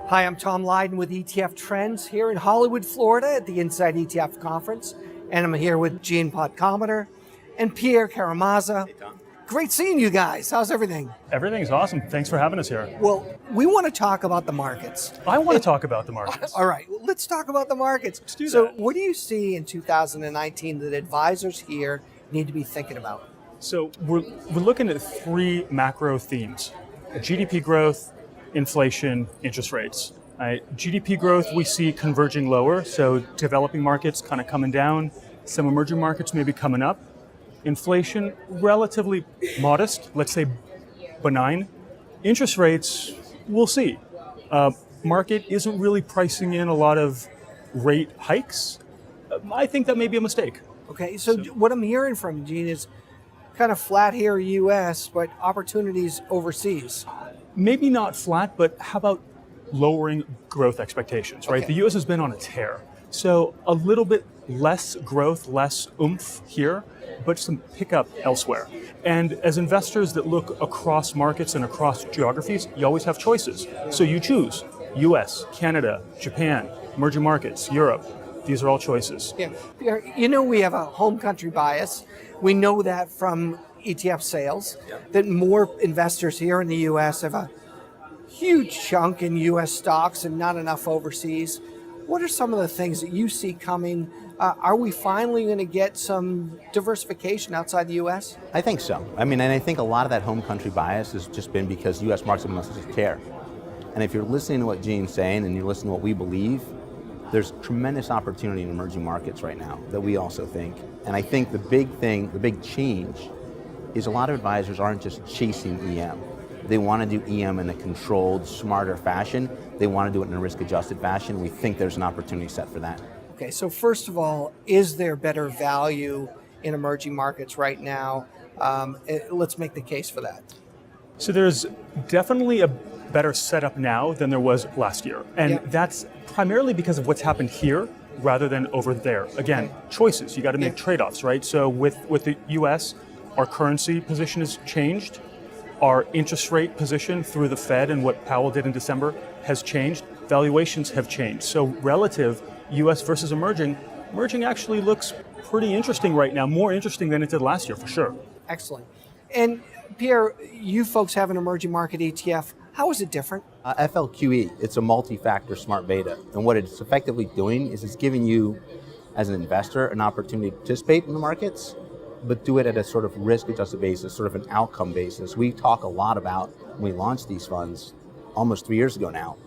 Hi, I'm Tom Lydon with ETF Trends here in Hollywood, Florida at the Inside ETF conference. And I'm here with Gene Podkaminer and Pierre Caramazza. Hey, Tom. Great seeing you guys. How's everything? Everything's awesome. Thanks for having us here. Well, we want to talk about the markets. I want to talk about the markets. All right, well, let's talk about the markets. Let's do So that. what do you see in 2019 that advisors here need to be thinking about? So we're looking at three macro themes: GDP growth, inflation, interest rates. GDP growth we see converging lower, so developing markets kind of coming down, some emerging markets maybe coming up. Inflation relatively modest, let's say benign. Interest rates, we'll see. Market isn't really pricing in a lot of rate hikes. I think that may be a mistake. Okay, so what I'm hearing from Gene is kind of flat here U.S., but opportunities overseas. Maybe not flat, but how about lowering growth expectations, right? Okay. The U.S. has been on a tear. So a little bit less growth, less oomph here, but some pickup elsewhere. And as investors that look across markets and across geographies, you always have choices. So you choose U.S., Canada, Japan, emerging markets, Europe. These are all choices. Yeah, Pierre, you know we have a home country bias. We know that from ETF sales, that more investors here in the U.S. have a huge chunk in U.S. stocks and not enough overseas. What are some of the things that you see coming? Are we finally going to get some diversification outside the U.S.? I think so. And I think a lot of that home country bias has just been because U.S. markets have been on such a tear. And if you're listening to what Gene's saying and you're listening to what we believe, there's tremendous opportunity in emerging markets right now that we also think. And I think the big thing, the big change, is a lot of advisors aren't just chasing EM. They want to do EM in a controlled, smarter fashion. They want to do it in a risk-adjusted fashion. We think there's an opportunity set for that. Okay, so first of all, is there better value in emerging markets right now? Let's make the case for that. So there's definitely a better setup now than there was last year. And that's primarily because of what's happened here rather than over there. Again, choices. You got to make trade-offs, right? So with the U.S., our currency position has changed. Our interest rate position through the Fed and what Powell did in December has changed. Valuations have changed. So relative U.S. versus emerging actually looks pretty interesting right now, more interesting than it did last year for sure. Excellent. And Pierre, you folks have an emerging market ETF. How is it different? FLQE, it's a multi-factor smart beta. And what it's effectively doing is it's giving you, as an investor, an opportunity to participate in the markets, but do it at a sort of risk-adjusted basis, sort of an outcome basis. We talk a lot about, when we launched these funds almost 3 years ago now,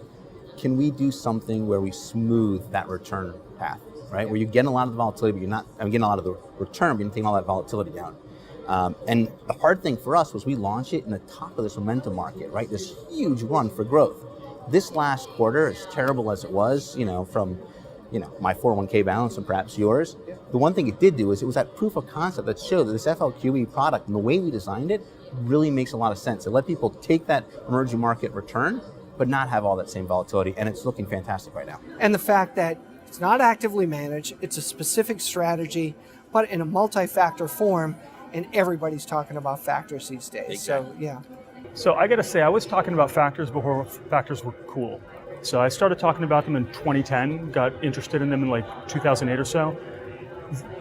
can we do something where we smooth that return path, right? Where you get a lot of the volatility, but you're not getting a lot of the return, but you're taking all that volatility down. And the hard thing for us was we launched it in the top of this momentum market, right? This huge run for growth. This last quarter, as terrible as it was, from my 401k balance and perhaps yours, the one thing it did do is it was that proof of concept that showed that this FLQE product and the way we designed it really makes a lot of sense. It let people take that emerging market return, but not have all that same volatility, and it's looking fantastic right now. And the fact that it's not actively managed, it's a specific strategy, but in a multi-factor form, and everybody's talking about factors these days. Exactly. So, yeah. So I got to say, I was talking about factors before factors were cool. So I started talking about them in 2010, got interested in them in like 2008 or so.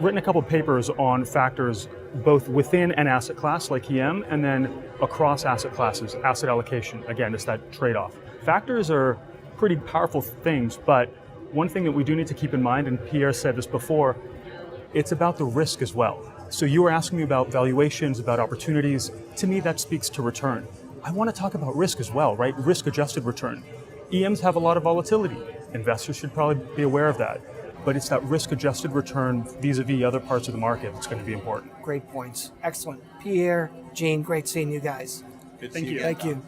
Written a couple of papers on factors both within an asset class like EM and then across asset classes, asset allocation. Again, it's that trade-off. Factors are pretty powerful things, but one thing that we do need to keep in mind, and Pierre said this before, it's about the risk as well. So you were asking me about valuations, about opportunities. To me, that speaks to return. I want to talk about risk as well, right? Risk-adjusted return. EMs have a lot of volatility. Investors should probably be aware of that. But it's that risk-adjusted return vis-a-vis other parts of the market that's going to be important. Great points. Excellent. Pierre, Gene, great seeing you guys. Thank you. Thank you.